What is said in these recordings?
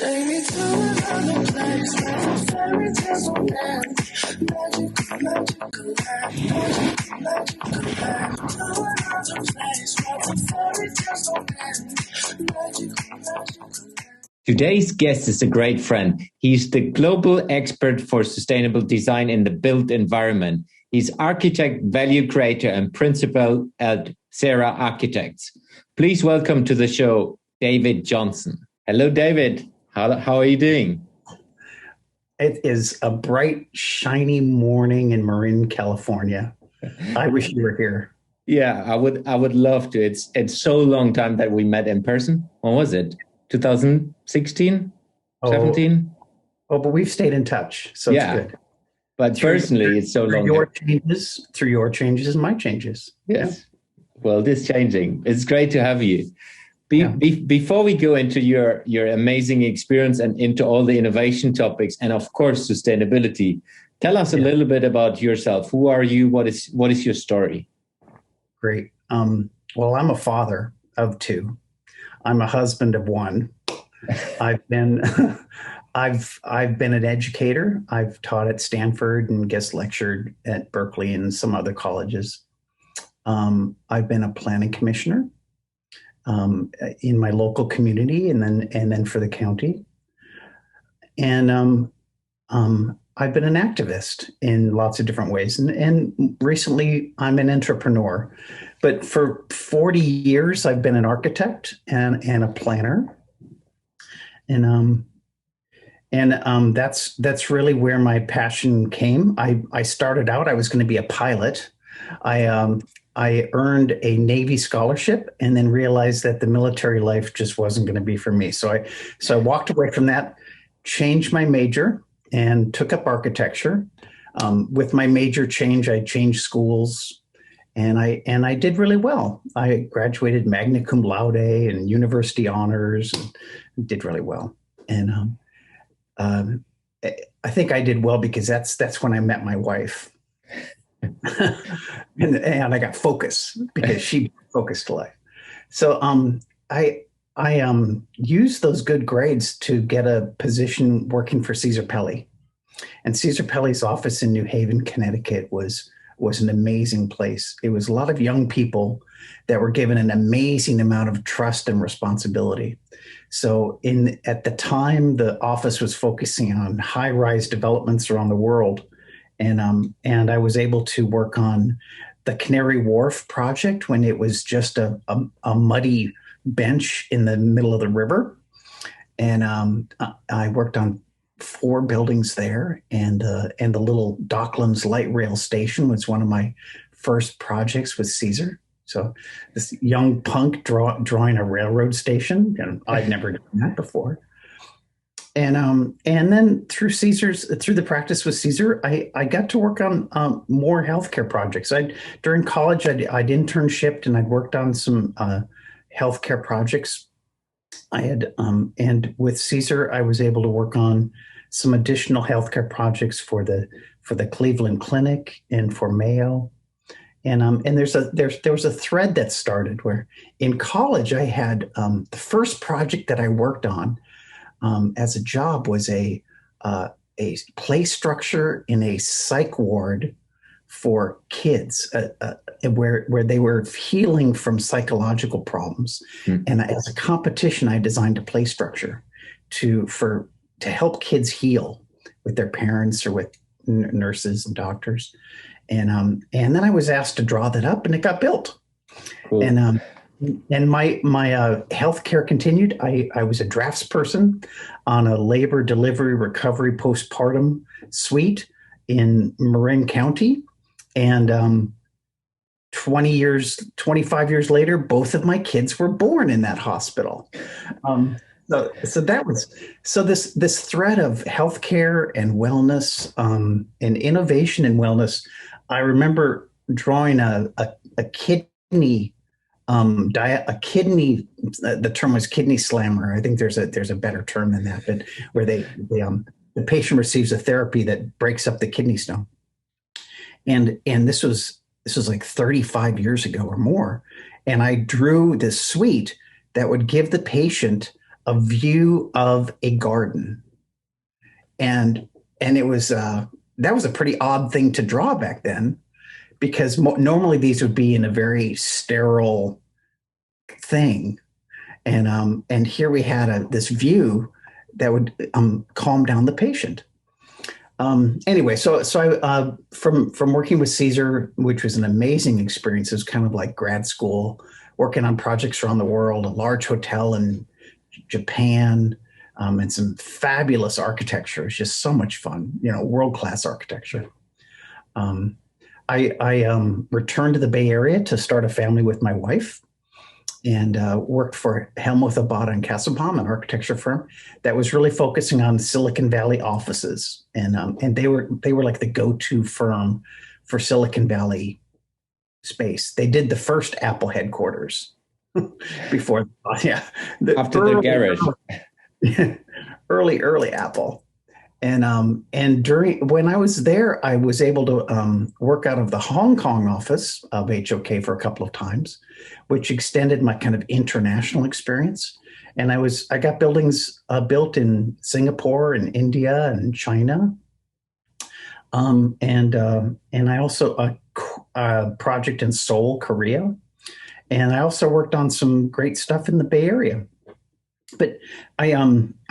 Take me to another place where the fairy tales don't end. Magical, magical land. Magical, magical land. To another place where the fairy tales don't end. Magical, magical land. Today's guest is a great friend. He's the global expert for sustainable design in the built environment. He's architect, value creator, and principal at SERA Architects. Please welcome to the show, David Johnson. Hello, David. How are you doing? It is a bright, shiny morning in Marin, California. I wish you were here. Yeah, I would love to. It's so long time that we met in person. When was it? 2016? 17? Oh, but we've stayed in touch, so yeah. It's good. But personally, it's so long. Through your changes and my changes. Yes. Yeah. World is changing. It's great to have you. Before we go into your amazing experience and into all the innovation topics and of course sustainability, tell us a little bit about yourself. Who are you? What is your story? Great. Well, I'm a father of two. I'm a husband of one. I've been an educator. I've taught at Stanford and guest lectured at Berkeley and some other colleges. I've been a planning commissioner in my local community and then for the county. And I've been an activist in lots of different ways. And recently I'm an entrepreneur. But for 40 years, I've been an architect and a planner. And that's really where my passion came. I started out, I was going to be a pilot. I earned a Navy scholarship and then realized that the military life just wasn't going to be for me. So I walked away from that, changed my major and took up architecture. With my major change, I changed schools and I did really well. I graduated magna cum laude and university honors and did really well. And I think I did well because that's when I met my wife. and I got focus because she focused life. So I used those good grades to get a position working for Caesar Pelli. And Caesar Pelli's office in New Haven, Connecticut was an amazing place. It was a lot of young people that were given an amazing amount of trust and responsibility. So at the time, the office was focusing on high-rise developments around the world. And I was able to work on the Canary Wharf project when it was just a muddy bench in the middle of the river. And I worked on 4 buildings there. And the little Docklands light rail station was one of my first projects with Caesar. So this young punk drawing a railroad station, and I'd never done that before. And then through the practice with Caesar, I got to work on more healthcare projects. During college, I'd internshiped and I'd worked on some healthcare projects. And with Caesar, I was able to work on some additional healthcare projects for the Cleveland Clinic and for Mayo. And there was a thread that started where in college I had the first project that I worked on. As a job was a play structure in a psych ward for kids where they were healing from psychological problems. Mm. And as a competition, I designed a play structure to help kids heal with their parents or with nurses and doctors. And then I was asked to draw that up and it got built. Cool. And my healthcare continued. I was a draftsperson on a labor delivery recovery postpartum suite in Marin County. And 25 years later, both of my kids were born in that hospital. So this thread of healthcare and wellness and innovation in wellness. I remember drawing a kidney. The term was kidney slammer. I think there's a better term than that, but where the patient receives a therapy that breaks up the kidney stone. And this was like 35 years ago or more. And I drew this suite that would give the patient a view of a garden, and it was that was a pretty odd thing to draw back then, because normally these would be in a very sterile thing, and here we had this view that would calm down the patient. Anyway, so I from working with Caesar, which was an amazing experience. It was kind of like grad school, working on projects around the world, a large hotel in Japan, and some fabulous architecture. It's just so much fun, world-class architecture. I returned to the Bay Area to start a family with my wife, and worked for Helmuth Abad and Castlebaum, an architecture firm that was really focusing on Silicon Valley offices, and they were like the go-to firm for Silicon Valley space. They did the first Apple headquarters before, after the garage, early Apple. And when I was there, I was able to work out of the Hong Kong office of HOK for a couple of times, which extended my kind of international experience. And I got buildings built in Singapore and India and China. And I also a project in Seoul, Korea. And I also worked on some great stuff in the Bay Area. But I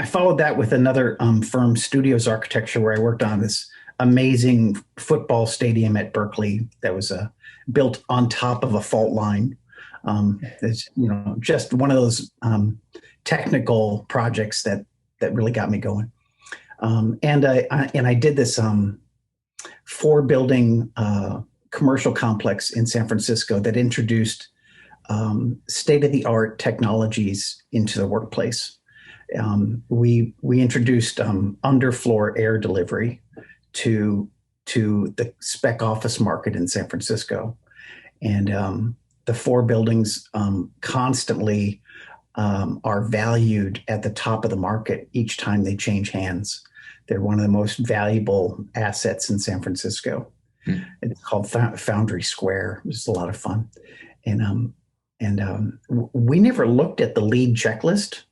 followed that with another firm, Studios Architecture, where I worked on this amazing football stadium at Berkeley that was built on top of a fault line. It's just one of those technical projects that really got me going. And I did this 4-building commercial complex in San Francisco that introduced state-of-the-art technologies into the workplace. We introduced underfloor air delivery to the spec office market in San Francisco, and the 4 buildings constantly are valued at the top of the market each time they change hands. They're one of the most valuable assets in San Francisco. It's called Foundry Square. It's a lot of fun, and we never looked at the LEED checklist,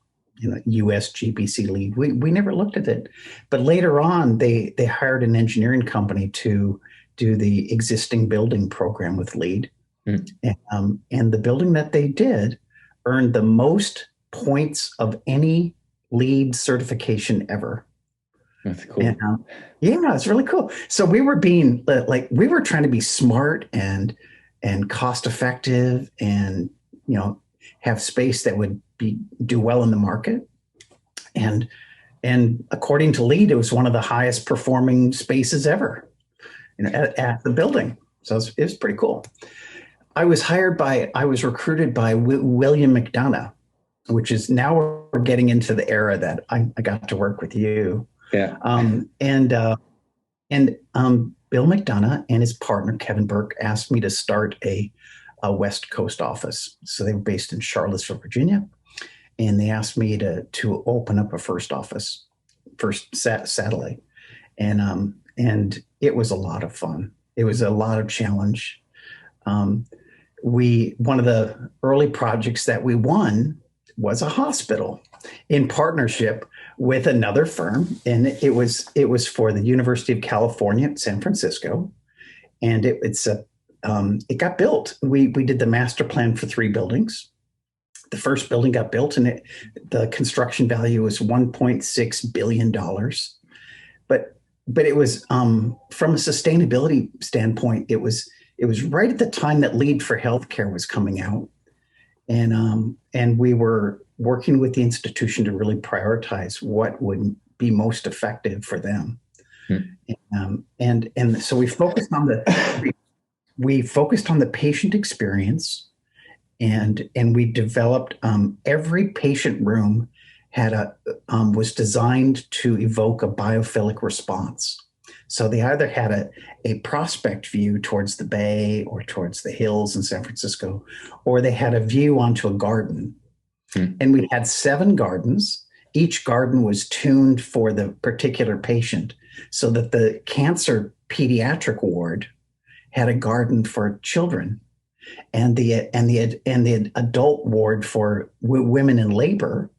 US GBC LEED. We never looked at it. But later on, they hired an engineering company to do the existing building program with LEED. And the building that they did earned the most points of any LEED certification ever. That's cool. And, it's really cool. So we were being we were trying to be smart and cost effective, and have space that would do well in the market. And according to LEED, it was one of the highest performing spaces ever, at the building. So it was pretty cool. I was recruited by William McDonough, which is now we're getting into the era that I got to work with you. Yeah. Bill McDonough and his partner, Kevin Burke, asked me to start a West Coast office. So they were based in Charlottesville, Virginia. And they asked me to open up a first satellite. And it was a lot of fun. It was a lot of challenge. One of the early projects that we won was a hospital in partnership with another firm. And it was for the University of California at San Francisco. And it got built. We did the master plan for 3 buildings. The first building got built, and the construction value was $1.6 billion. But it was from a sustainability standpoint, it was right at the time that LEED for Healthcare was coming out, and we were working with the institution to really prioritize what would be most effective for them. And so we focused on the patient experience, and we developed every patient room was designed to evoke a biophilic response. So they either had a prospect view towards the bay or towards the hills in San Francisco, or they had a view onto a garden. And we had 7 gardens. Each garden was tuned for the particular patient, so that the cancer pediatric ward had a garden for children, and the adult ward for women in labor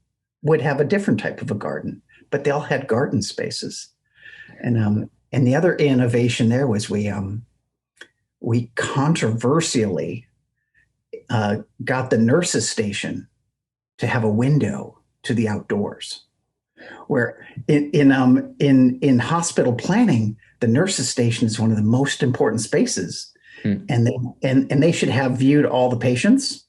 would have a different type of a garden, but they all had garden spaces. And the other innovation there was we controversially got the nurses station to have a window to the outdoors, where in hospital planning, the nurses station is one of the most important spaces, and they should have viewed all the patients.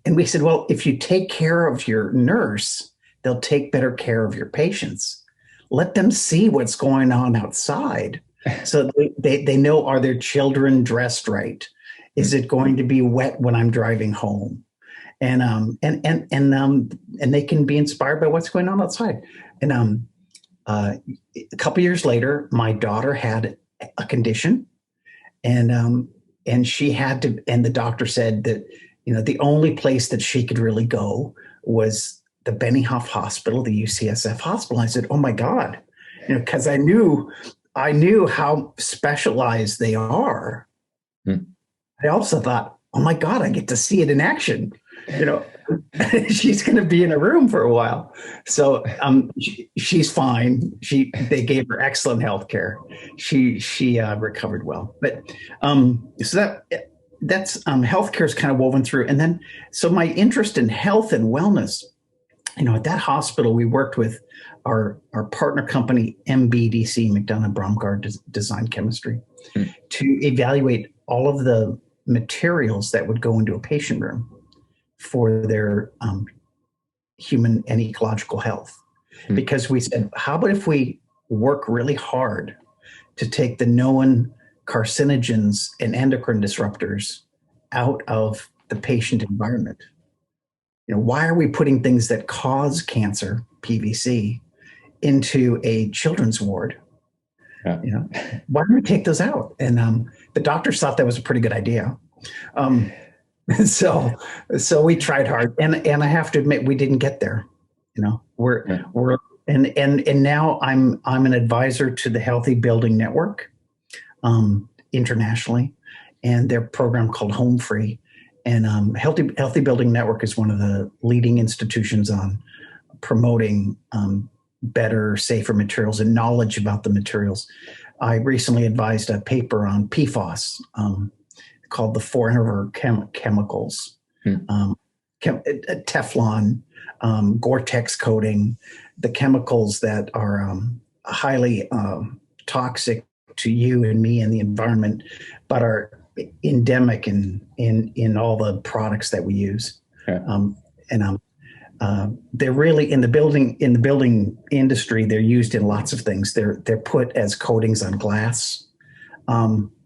And we said, well, if you take care of your nurse, they'll take better care of your patients. Let them see what's going on outside, so they know, are their children dressed right? Is it going to be wet when I'm driving home? And they can be inspired by what's going on outside. And a couple years later, my daughter had a condition, and she had to. And the doctor said that the only place that she could really go was the Benioff Hospital, the UCSF hospital. I said, "Oh my God," because I knew how specialized they are. I also thought, "Oh my God, I get to see it in action." She's going to be in a room for a while. So she's fine. They gave her excellent health care. She recovered well. But so that's healthcare is kind of woven through. And then so my interest in health and wellness, at that hospital, we worked with our partner company, MBDC, McDonough Bromgard Design Chemistry, to evaluate all of the materials that would go into a patient room for their human and ecological health. Because we said, how about if we work really hard to take the known carcinogens and endocrine disruptors out of the patient environment? Why are we putting things that cause cancer, PVC, into a children's ward? Why don't we take those out? And the doctors thought that was a pretty good idea. So we tried hard, and I have to admit, we didn't get there. We're now I'm an advisor to the Healthy Building Network internationally, and their program called Home Free. And Healthy Building Network is one of the leading institutions on promoting better, safer materials and knowledge about the materials. I recently advised a paper on PFAS called the Forever Chemicals, Teflon, Gore-Tex coating, the chemicals that are highly toxic to you and me and the environment, but are endemic in all the products that we use. They're really in the building industry. They're used in lots of things. They're put as coatings on glass,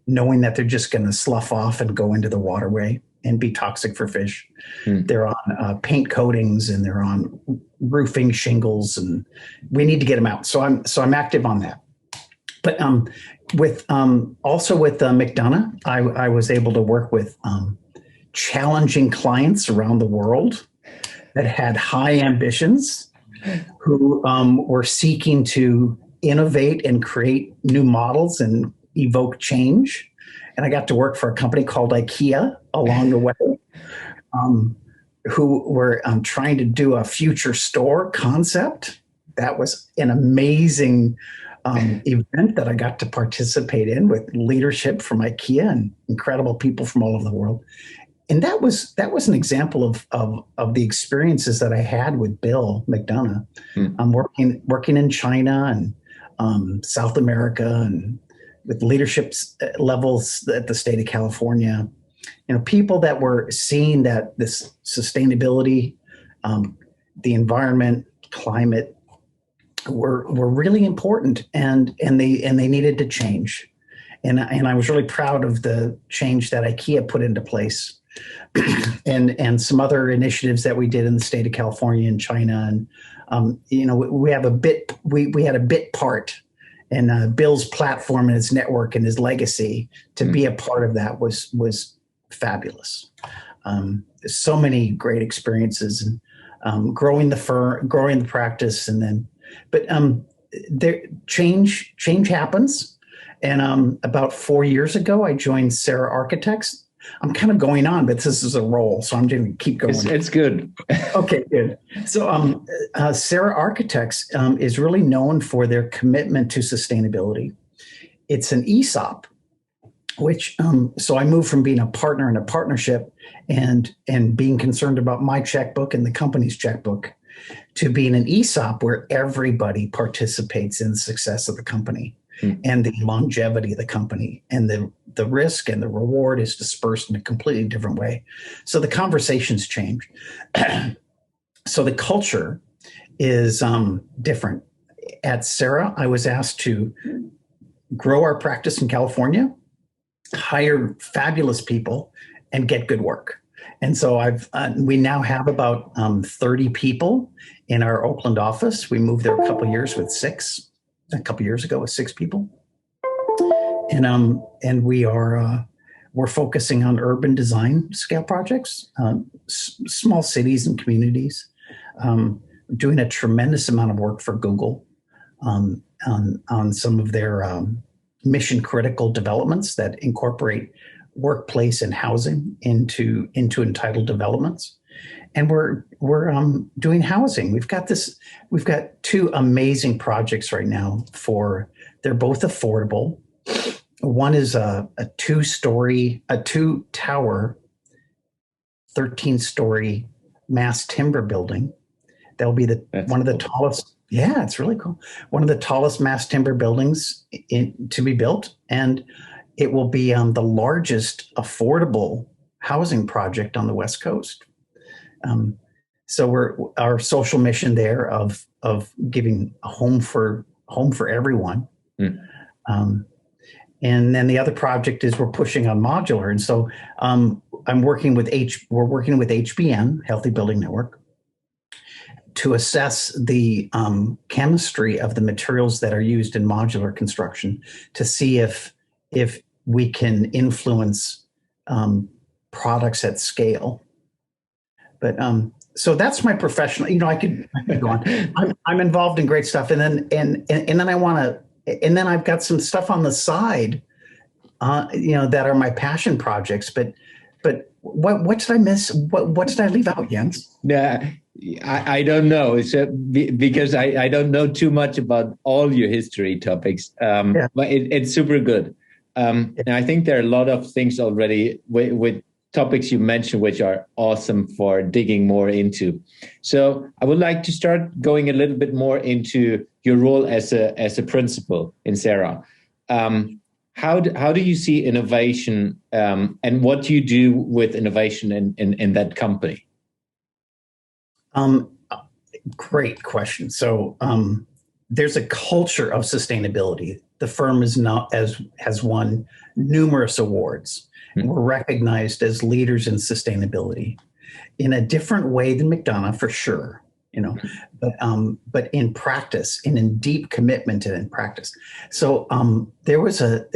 knowing that they're just going to slough off and go into the waterway and be toxic for fish. They're on paint coatings, and they're on roofing shingles, and we need to get them out. So I'm active on that. But with McDonough, I was able to work with challenging clients around the world that had high ambitions, who were seeking to innovate and create new models and evoke change. And I got to work for a company called IKEA along the way, who were trying to do a future store concept. That was an amazing event that I got to participate in, with leadership from IKEA and incredible people from all over the world. And that was an example of the experiences that I had with Bill McDonough. I'm working in China and South America, and with leadership levels at the state of California. People that were seeing that this sustainability, the environment, climate were really important, and they needed to change. And I was really proud of the change that IKEA put into place. and some other initiatives that we did in the state of California and China. And, we had a bit part in Bill's platform and his network and his legacy. To be a part of that was fabulous. So many great experiences, and growing the firm, growing the practice. But change happens. And about 4 years ago, I joined SERA Architects. I'm kind of going on, but this is a roll, so I'm going to keep going. It's good. Okay, good. So SERA Architects is really known for their commitment to sustainability. It's an ESOP, which so I moved from being a partner in a partnership and being concerned about my checkbook and the company's checkbook to being an ESOP where everybody participates in the success of the company and the longevity of the company, and the risk and the reward is dispersed in a completely different way. So the conversations change. So the culture is different. At SERA, I was asked to grow our practice in California, hire fabulous people, and get good work. And so we now have about 30 people in our Oakland office. We moved there a couple years ago with 6 people. And we're focusing on urban design scale projects, small cities and communities, doing a tremendous amount of work for Google on some of their mission critical developments that incorporate workplace and housing into entitled developments. And we're doing housing. We've got 2 amazing projects right now they're both affordable. One is a 2-tower, 13-story mass timber building. That'll be one of the tallest. Yeah, it's really cool. One of the tallest mass timber buildings to be built, and it will be the largest affordable housing project on the West Coast. So our social mission there of giving a home for everyone. And then the other project is we're pushing on modular, and so we're working with HBN, Healthy Building Network, to assess the chemistry of the materials that are used in modular construction to see if we can influence products at scale. But so that's my professional. I could go on. I'm involved in great stuff, and then I've got some stuff on the side, that are my passion projects. But what did I miss? What did I leave out, Jens? Yeah, I don't know. It's because I don't know too much about all your history topics. But it's super good. And I think there are a lot of things already with topics you mentioned, which are awesome for digging more into. So I would like to start going a little bit more into your role as a principal in SERA. How do you see innovation, and what do you do with innovation in that company? Great question. So there's a culture of sustainability. The firm has won numerous awards. We're recognized as leaders in sustainability in a different way than McDonough, for sure, but in practice and in deep commitment and in practice. So there was an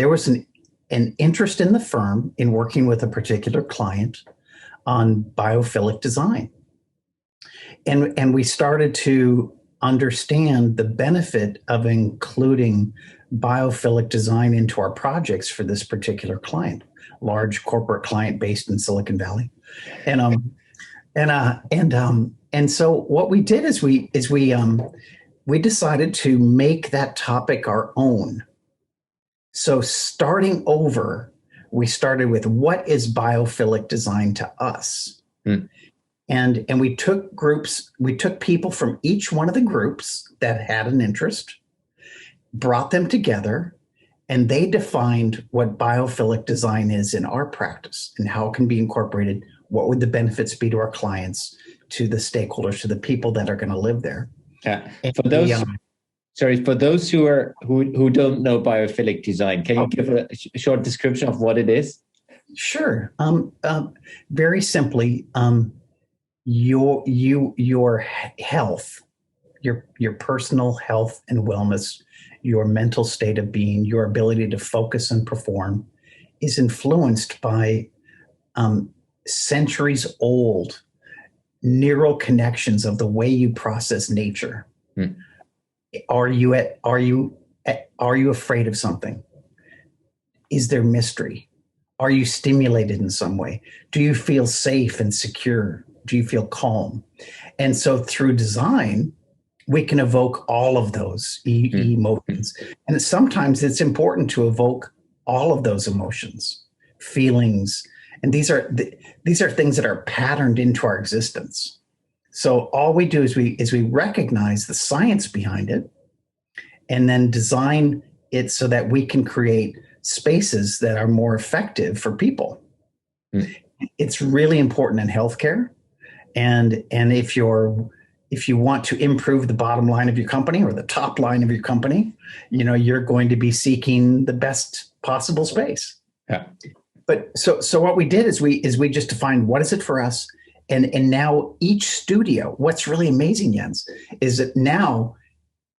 interest in the firm in working with a particular client on biophilic design. And we started to understand the benefit of including biophilic design into our projects for this particular client, large corporate client based in Silicon Valley. And so what we did is we decided to make that topic our own. So starting over, we started with what is biophilic design to us? And we took people from each one of the groups that had an interest, brought them together, and they defined what biophilic design is in our practice and how it can be incorporated. What would the benefits be to our clients, to the stakeholders, to the people that are going to live there? Yeah. For those who don't know biophilic design, can you give a short description of what it is? Sure. Very simply, your health, your personal health and wellness, your mental state of being, your ability to focus and perform is influenced by centuries old neural connections of the way you process nature. Are you afraid of something? Is there mystery? Are you stimulated in some way? Do you feel safe and secure? Do you feel calm? And so through design, we can evoke all of those emotions. And sometimes it's important to evoke all of those emotions, feelings. And these are things that are patterned into our existence. So all we do is we recognize the science behind it and then design it so that we can create spaces that are more effective for people. It's really important in healthcare. And if you want to improve the bottom line of your company or the top line of your company, you're going to be seeking the best possible space. Yeah. But so what we did is we just defined what is it for us. And now each studio, what's really amazing, Jens, is that now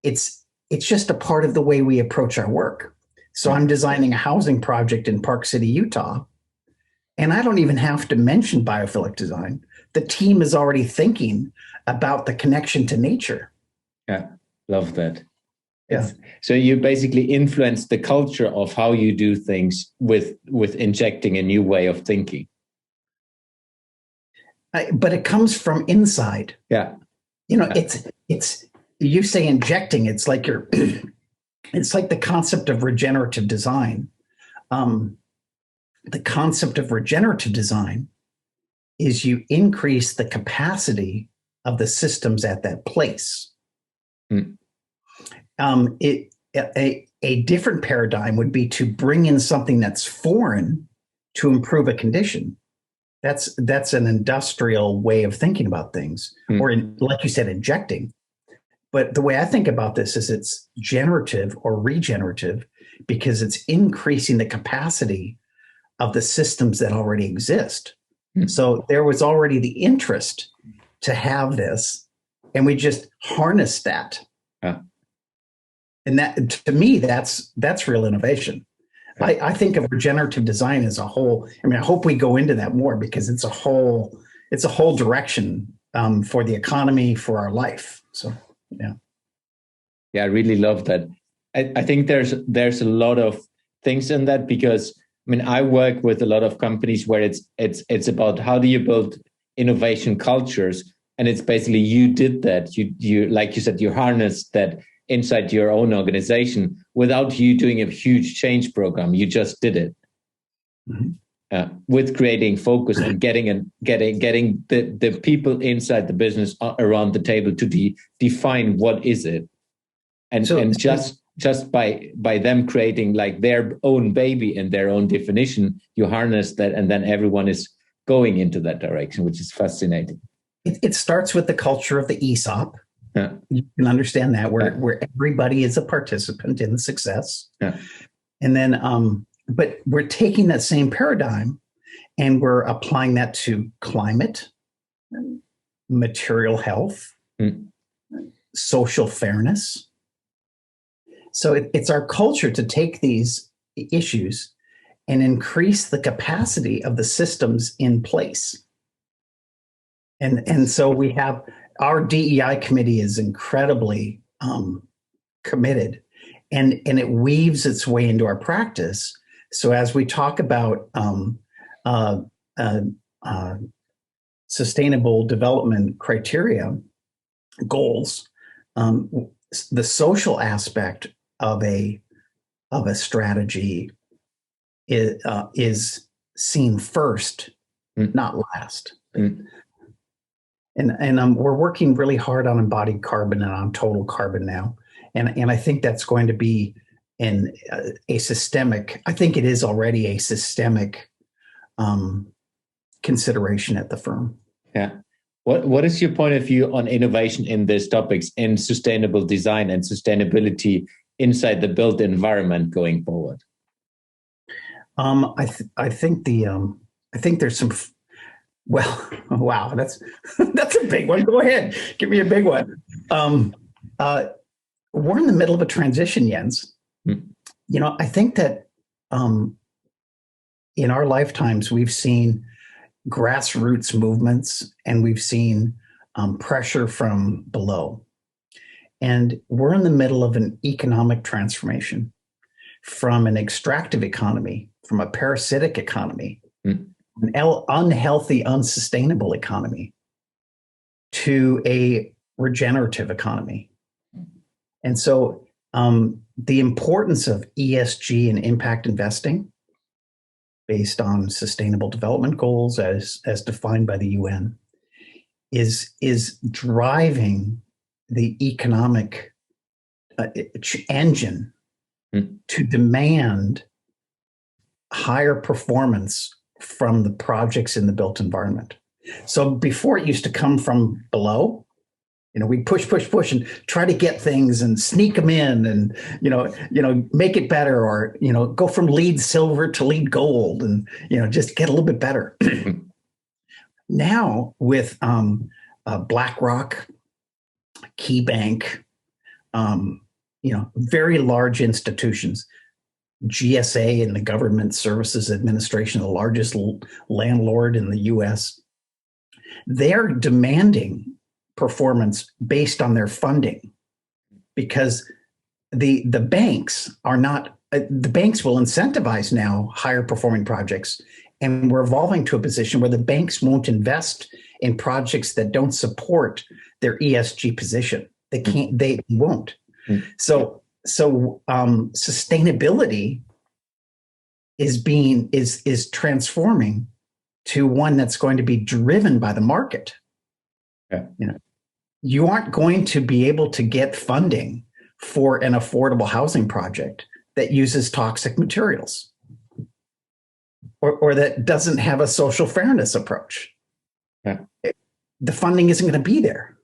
it's just a part of the way we approach our work. So I'm designing a housing project in Park City, Utah, and I don't even have to mention biophilic design. The team is already thinking about the connection to nature. Yeah, love that. Yeah. So you basically influence the culture of how you do things with injecting a new way of thinking. But it comes from inside. Yeah. It's you say injecting, it's like it's like the concept of regenerative design. The concept of regenerative design is you increase the capacity of the systems at that place. A different paradigm would be to bring in something that's foreign to improve a condition. That's an industrial way of thinking about things, or like you said, injecting. But the way I think about this is it's generative or regenerative because it's increasing the capacity of the systems that already exist. So there was already the interest to have this, and we just harnessed that. And that, to me, that's real innovation. I think of regenerative design as a whole. I mean, I hope we go into that more because it's a whole direction for the economy, for our life. So, yeah. Yeah, I really love that. I think there's a lot of things in that because, I mean, I work with a lot of companies where it's about how do you build innovation cultures, and it's basically you did that. You like you said, you harnessed that inside your own organization without you doing a huge change program. You just did it with creating focus and getting the people inside the business around the table to define what is it, and just by them creating like their own baby and their own definition, you harness that, and then everyone is going into that direction, which is fascinating. It starts with the culture of the ESOP. Yeah. You can understand that where everybody is a participant in the success. Yeah. And then, but we're taking that same paradigm and we're applying that to climate, material health, social fairness. So it's our culture to take these issues and increase the capacity of the systems in place. And so we have our DEI committee is incredibly committed, and it weaves its way into our practice. So as we talk about sustainable development criteria, goals, the social aspect of a strategy is seen first, not last. And we're working really hard on embodied carbon and on total carbon now. And I think that's going to be a systemic, I think it is already a systemic consideration at the firm. Yeah. What is your point of view on innovation in these topics in sustainable design and sustainability inside the built environment going forward? I think there's some. Well, wow, that's a big one. Go ahead, give me a big one. We're in the middle of a transition, Jens. I think that in our lifetimes we've seen grassroots movements and we've seen pressure from below, and we're in the middle of an economic transformation. from an extractive economy, from a parasitic economy, Mm. an unhealthy, unsustainable economy, to a regenerative economy. And so the importance of ESG and impact investing based on sustainable development goals as defined by the UN is driving the economic engine to demand higher performance from the projects in the built environment. So before it used to come from below, we push, and try to get things and sneak them in and, make it better, or, go from lead silver to lead gold and, just get a little bit better. Now with BlackRock, KeyBank, very large institutions, GSA and the Government Services Administration, the largest landlord in the US, they're demanding performance based on their funding, because the banks are not, the banks will incentivize now higher performing projects, and we're evolving to a position where the banks won't invest in projects that don't support their ESG position. They can't, they won't. So sustainability is transforming to one that's going to be driven by the market. Yeah. You aren't going to be able to get funding for an affordable housing project that uses toxic materials or that doesn't have a social fairness approach. Yeah. The funding isn't going to be there.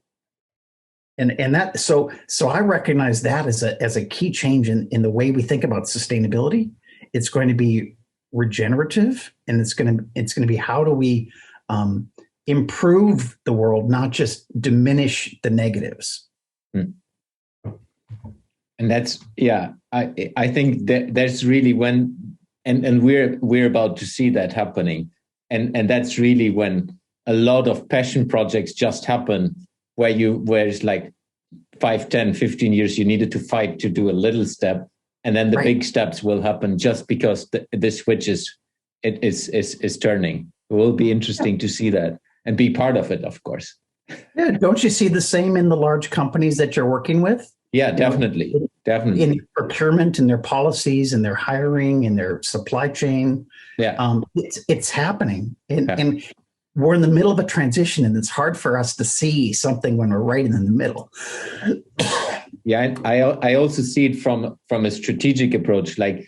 And that, so I recognize that as a key change in the way we think about sustainability. It's going to be regenerative, and it's going to be, how do we improve the world, not just diminish the negatives. And that's, I think that's really when, and we're about to see that happening. And that's really when a lot of passion projects just happen, where it's like 5, 10, 15 years, you needed to fight to do a little step. And then the big steps will happen just because the switch is turning. It will be interesting to see that and be part of it, of course. Yeah, don't you see the same in the large companies that you're working with? Yeah, definitely. Definitely. In procurement, in their policies, in their hiring, in their supply chain. Yeah. It's happening. And we're in the middle of a transition, and it's hard for us to see something when we're right in the middle. Yeah, and I also see it from a strategic approach. Like,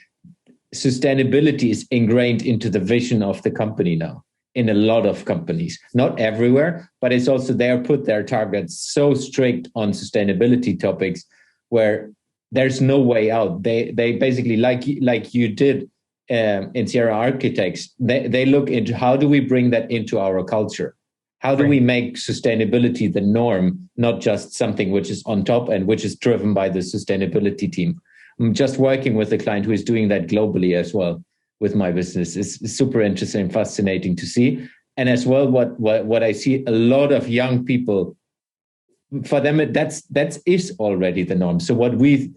sustainability is ingrained into the vision of the company now in a lot of companies. Not everywhere, but it's also, they put their targets so strict on sustainability topics where there's no way out. They basically, like you did in SERA Architects, they look into, how do we bring that into our culture? How do we make sustainability the norm, not just something which is on top and which is driven by the sustainability team? I'm just working with a client who is doing that globally as well with my business. It's super interesting and fascinating to see. And as well, what I see, a lot of young people, for them, that is already the norm. So what we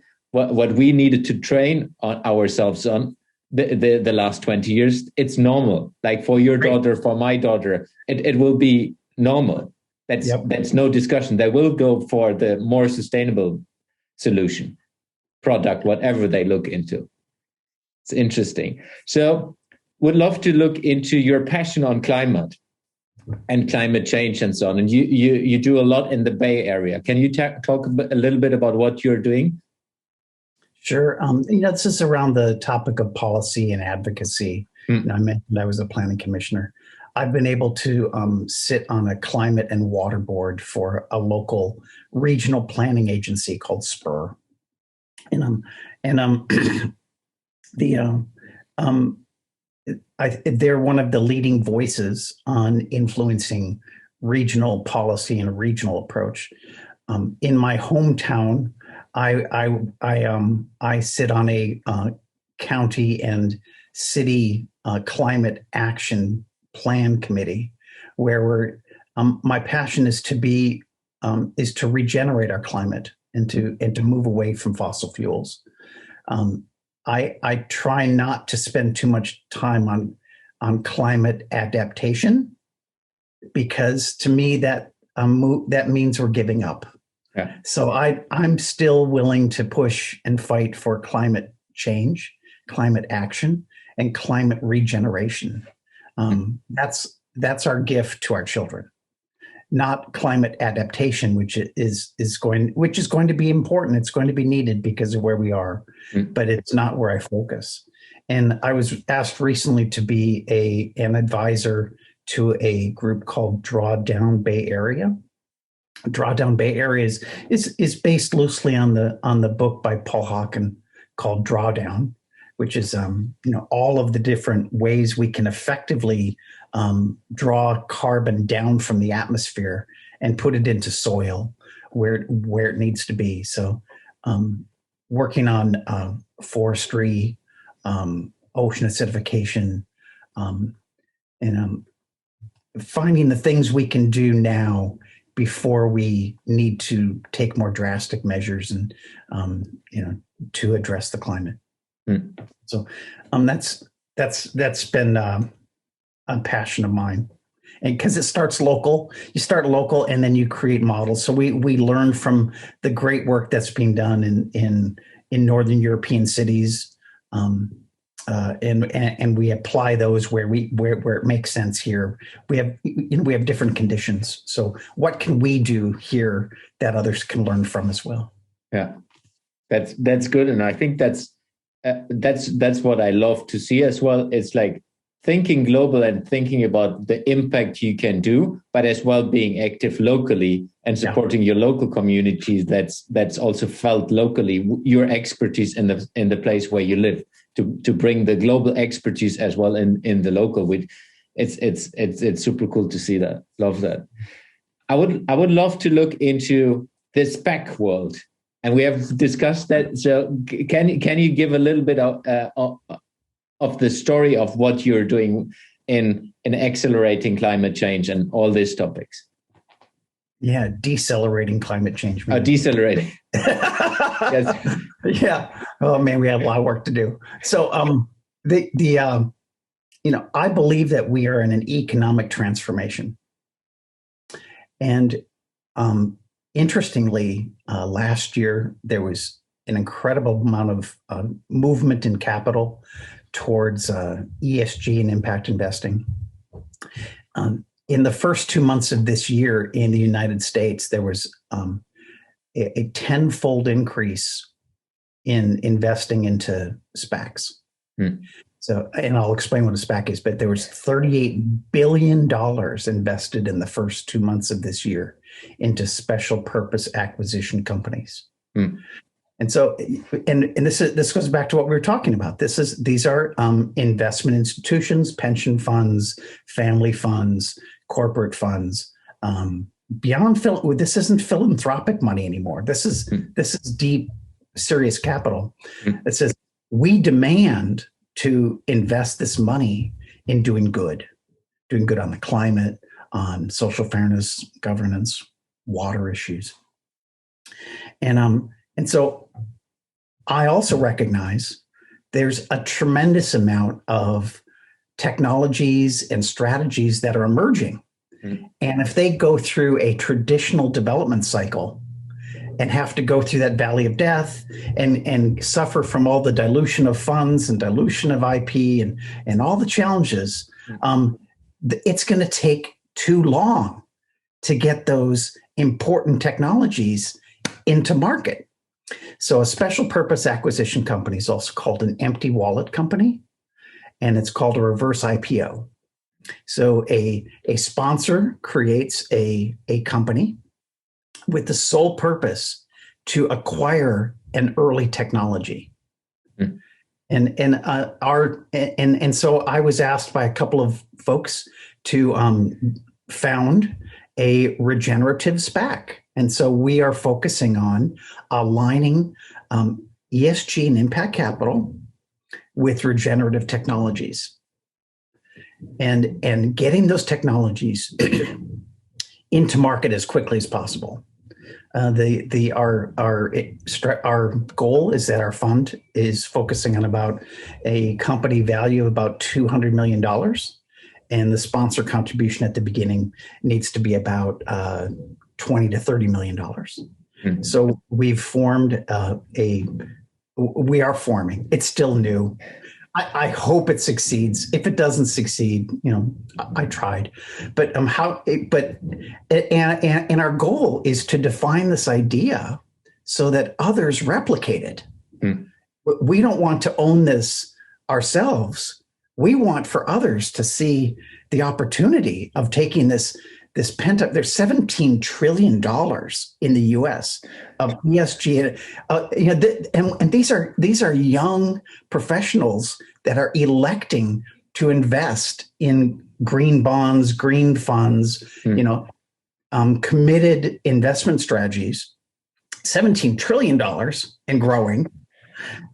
needed to train ourselves on the last 20 years, it's normal. Like for your daughter, for my daughter, it will be normal. That's no discussion. They will go for the more sustainable solution, product, whatever they look into. It's interesting. So would love to look into your passion on climate and climate change and so on. And you do a lot in the Bay Area. Can you talk a little bit about what you're doing? Sure. This is around the topic of policy and advocacy. I mentioned I was a planning commissioner. I've been able to sit on a climate and water board for a local regional planning agency called SPAC. They're one of the leading voices on influencing regional policy and regional approach. In my hometown, I sit on a county and city climate action plan committee, where my passion is to regenerate our climate and to move away from fossil fuels. I try not to spend too much time on climate adaptation, because to me that means we're giving up. Yeah. So I'm still willing to push and fight for climate change, climate action, and climate regeneration. That's our gift to our children, not climate adaptation, which is going to be important. It's going to be needed because of where we are, but it's not where I focus. And I was asked recently to be an advisor to a group called Drawdown Bay Area. Drawdown Bay Area is based loosely on the book by Paul Hawken called Drawdown, which is all of the different ways we can effectively draw carbon down from the atmosphere and put it into soil where it needs to be. So working on forestry, ocean acidification, and finding the things we can do now before we need to take more drastic measures and to address the climate. So that's been a passion of mine, and because it starts local, you start local and then you create models. So we learn from the great work that's being done in Northern European cities, and we apply those where it makes sense here. We have different conditions. So what can we do here that others can learn from as well? Yeah, that's good, and I think that's what I love to see as well. It's like thinking global and thinking about the impact you can do, but as well being active locally and supporting your local communities. That's also felt locally. Your expertise in the place where you live, to bring the global expertise as well in the local. Which it's super cool to see that. Love that. I would love to look into the SPAC world. And we have discussed that. So can you give a little bit of the story of what you're doing in accelerating climate change and all these topics? Yeah, decelerating climate change. Oh, decelerating. Yes. Yeah. Oh man, we have a lot of work to do. So I believe that we are in an economic transformation, and interestingly, last year there was an incredible amount of movement in capital towards ESG and impact investing. In the first 2 months of this year in the United States, there was a tenfold increase in investing into SPACs. So, and I'll explain what a SPAC is, but there was $38 billion invested in the first 2 months of this year into special purpose acquisition companies. And so, and this goes back to what we were talking about. These are investment institutions, pension funds, family funds, corporate funds. This isn't philanthropic money anymore. This is deep, serious capital. It says we demand to invest this money in doing good on the climate, on social fairness, governance, water issues. And so I also recognize there's a tremendous amount of technologies and strategies that are emerging. And if they go through a traditional development cycle and have to go through that valley of death and suffer from all the dilution of funds and dilution of IP and all the challenges, it's going to take too long to get those important technologies into market. So a special purpose acquisition company is also called an empty wallet company, and it's called a reverse IPO. So a sponsor creates a company with the sole purpose to acquire an early technology. And so I was asked by a couple of folks to found a regenerative SPAC. And so we are focusing on aligning ESG and impact capital with regenerative technologies and getting those technologies into market as quickly as possible. Our goal is that our fund is focusing on about a company value of about $200 million, and the sponsor contribution at the beginning needs to be about $20 to $30 million. Mm-hmm. So we've formed we are forming. It's still new. I hope it succeeds. If it doesn't succeed, I tried. But and our goal is to define this idea so that others replicate it. Mm. We don't want to own this ourselves. We want for others to see the opportunity of taking this pent up. There's $17 trillion in the U.S. of ESG, and these are young professionals that are electing to invest in green bonds, green funds, committed investment strategies. $17 trillion and growing,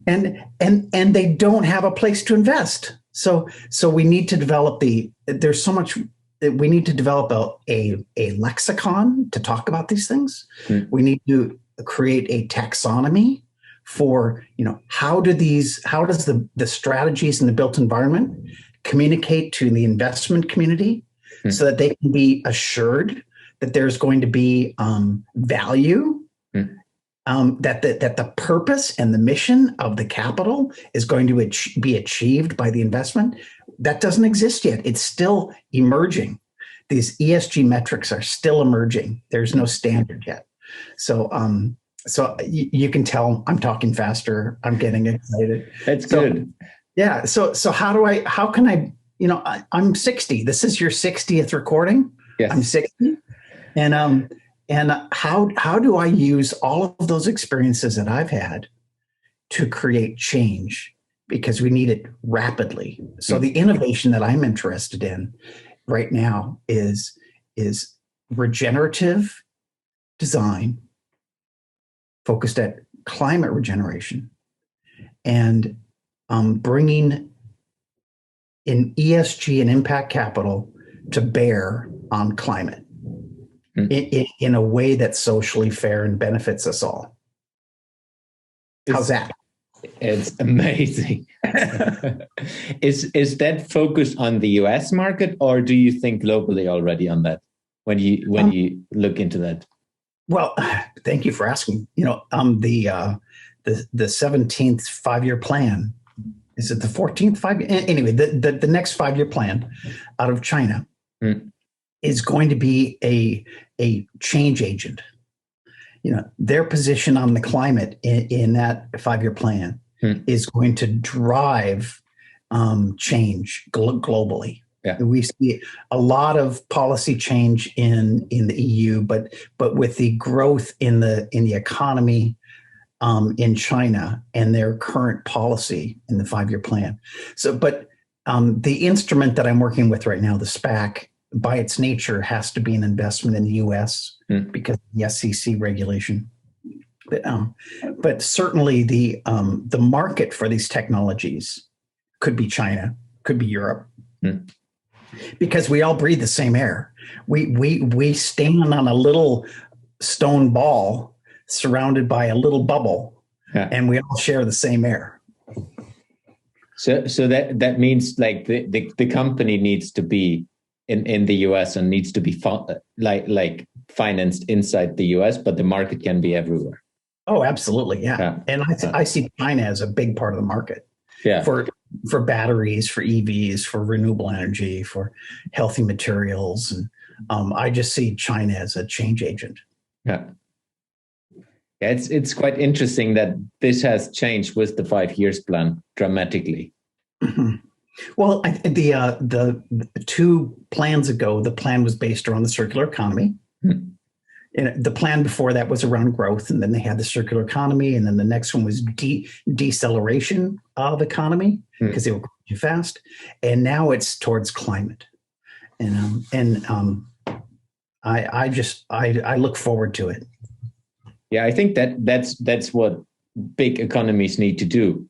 and they don't have a place to invest. So we need to develop there's so much. We need to develop a lexicon to talk about these things. Mm. We need to create a taxonomy for, how does the strategies in the built environment communicate to the investment community so that they can be assured that there's going to be value, that the purpose and the mission of the capital is going to be achieved by the investment. That doesn't exist yet. It's still emerging. These ESG metrics are still emerging. There's no standard yet. So you can tell I'm talking faster. I'm getting excited. That's good. Yeah. So how can I, I'm 60. This is your 60th recording. Yes. I'm 60. And how do I use all of those experiences that I've had to create change? Because we need it rapidly. So the innovation that I'm interested in right now is regenerative design focused at climate regeneration and bringing in ESG and impact capital to bear on climate in a way that's socially fair and benefits us all. How's that? It's amazing. Is that focused on the US market, or do you think globally already on that when you look into that? Well, thank you for asking. The 17th 5-year plan, is it the 14th 5-year? Anyway, the next 5-year plan out of China is going to be a change agent. Their position on the climate in that 5-year plan is going to drive change globally. Yeah. We see a lot of policy change in the EU, but with the growth in the economy in China and their current policy in the 5-year plan. So, but the instrument that I'm working with right now, the SPAC, by its nature, has to be an investment in the U.S. Because of the SEC regulation. But certainly the market for these technologies could be China, could be Europe, because we all breathe the same air. We stand on a little stone ball surrounded by a little bubble, and we all share the same air. So that means like the company needs to be in the US and needs to be financed inside the US, but the market can be everywhere. Oh, absolutely. Yeah. And I see China as a big part of the market for batteries, for EVs, for renewable energy, for healthy materials. And I just see China as a change agent. Yeah. It's quite interesting that this has changed with the 5 years plan dramatically. Mm-hmm. Well, the 2 plans ago, the plan was based around the circular economy. And the plan before that was around growth, and then they had the circular economy, and then the next one was deceleration of economy because they were growing too fast, and now it's towards climate. I look forward to it. Yeah, I think that's what big economies need to do.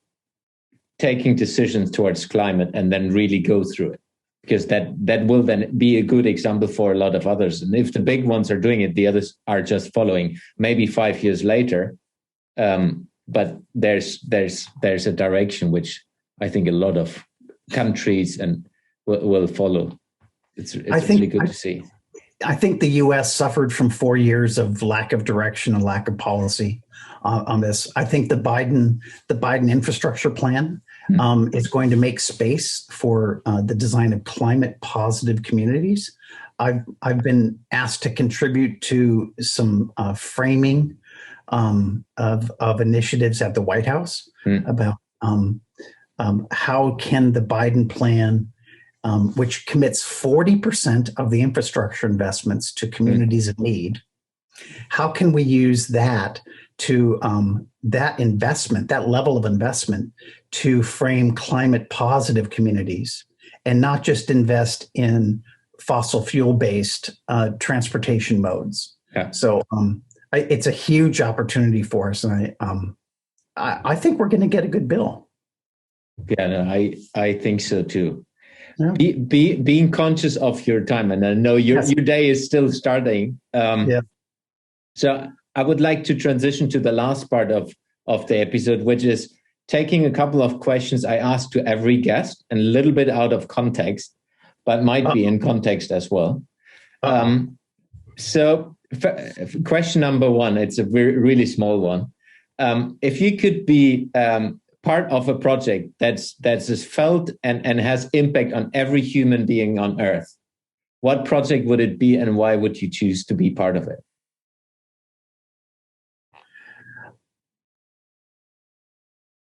Taking decisions towards climate and then really go through it. because that will then be a good example for a lot of others. And if the big ones are doing it, the others are just following, maybe 5 years later. But there's a direction which I think a lot of countries and will follow. It's really good to see. I think the U.S. suffered from 4 years of lack of direction and lack of policy on this. I think the Biden infrastructure plan is going to make space for the design of climate positive communities. I've been asked to contribute to some framing of initiatives at the White House about how can the Biden plan, which commits 40% of the infrastructure investments to communities in need, how can we use that to that investment, that level of investment, to frame climate positive communities and not just invest in fossil fuel based transportation modes. Yeah. So it's a huge opportunity for us, and I think we're going to get a good bill. Yeah, no, I think so too. Yeah. Being conscious of your time, and I know your day is still starting. So I would like to transition to the last part of the episode, which is taking a couple of questions I ask to every guest, and a little bit out of context, but might be in context as well. So question number one, it's a really small one. If you could be part of a project that's felt and has impact on every human being on Earth, what project would it be, and why would you choose to be part of it?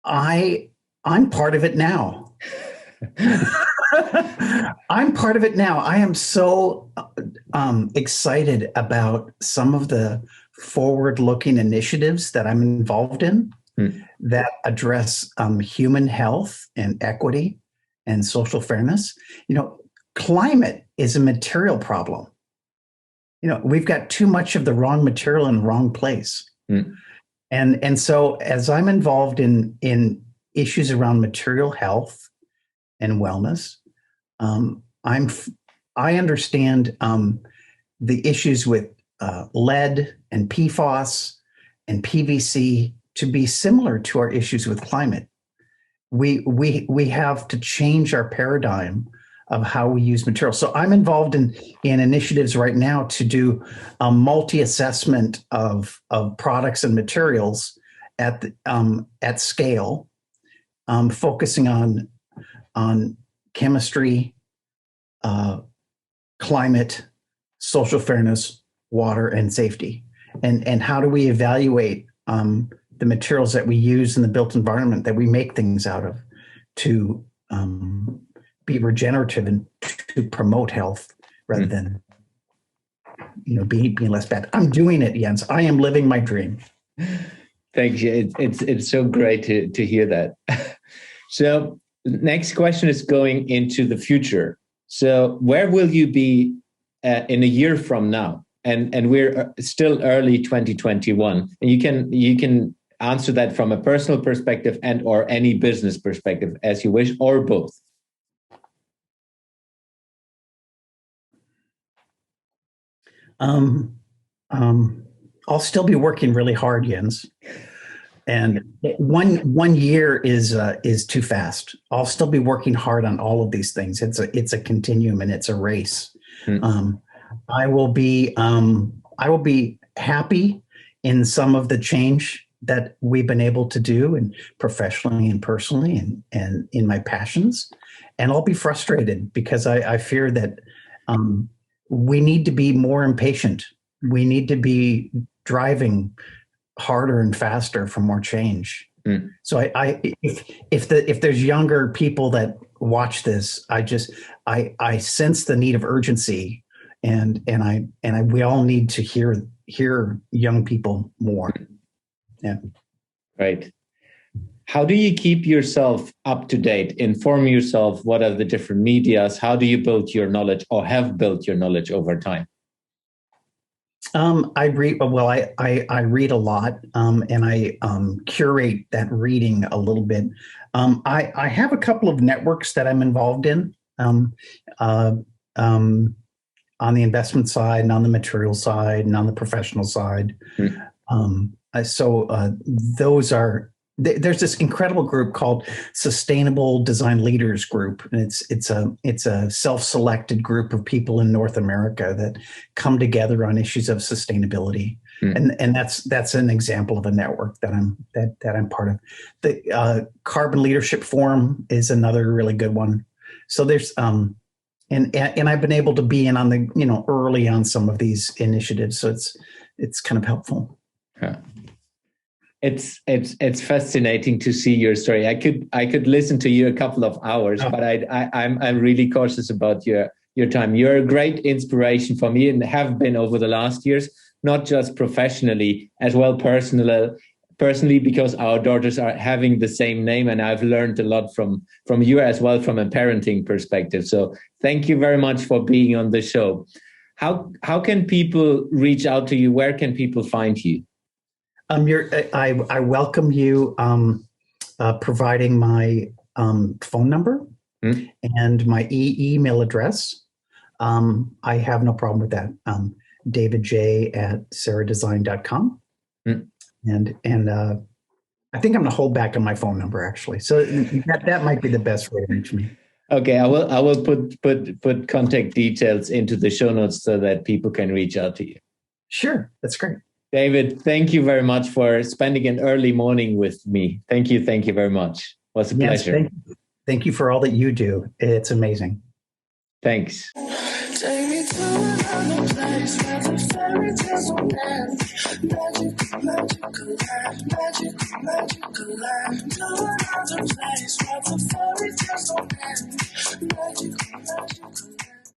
I'm part of it now. I'm part of it now. I am so excited about some of the forward-looking initiatives that I'm involved in that address human health and equity and social fairness. You know, climate is a material problem. You know, we've got too much of the wrong material in the wrong place. And so as I'm involved in issues around material health and wellness, I understand the issues with lead and PFAS and PVC to be similar to our issues with climate. We have to change our paradigm of how we use materials. So I'm involved in initiatives right now to do a multi-assessment of products and materials at scale, focusing on chemistry, climate, social fairness, water, and safety. And how do we evaluate the materials that we use in the built environment that we make things out of to be regenerative and to promote health rather than, being less bad. I'm doing it, Jens. I am living my dream. Thank you. It's so great to hear that. So next question is going into the future. So where will you be in a year from now? And we're still early 2021. And you can answer that from a personal perspective and or any business perspective as you wish, or both. I'll still be working really hard, Jens. And one year is too fast. I'll still be working hard on all of these things. It's a continuum and it's a race. I will be happy in some of the change that we've been able to do, and professionally and personally, and in my passions. And I'll be frustrated because I fear that we need to be more impatient. We need to be driving harder and faster for more change. So if there's younger people that watch this, I sense the need of urgency, and we all need to hear young people more. Yeah. Right. How do you keep yourself up to date? Inform yourself. What are the different medias? How do you build your knowledge, or have built your knowledge over time? I read I read a lot, and I curate that reading a little bit. I have a couple of networks that I'm involved in. uh, on the investment side and on the material side and on the professional side. Those are, there's this incredible group called Sustainable Design Leaders Group. And it's a self-selected group of people in North America that come together on issues of sustainability. And that's an example of a network that I'm part of. The Carbon Leadership Forum is another really good one. So there's and I've been able to be in on the early on some of these initiatives, so it's kind of helpful. Yeah. It's fascinating to see your story. I could listen to you a couple of hours, but I'm really cautious about your time. You're a great inspiration for me and have been over the last years, not just professionally, as well personally, because our daughters are having the same name, and I've learned a lot from you as well from a parenting perspective. So thank you very much for being on the show. How can people reach out to you? Where can people find you? I welcome you providing my phone number and my email address. I have no problem with that. davidj@seradesign.com. And I think I'm going to hold back on my phone number, actually. So that might be the best way to reach me. Okay, I will put contact details into the show notes so that people can reach out to you. Sure, that's great. David, thank you very much for spending an early morning with me. Thank you very much. It was a pleasure. Thank you for all that you do. It's amazing. Thanks. Take me to another place where the fairy tales don't end. Magical land,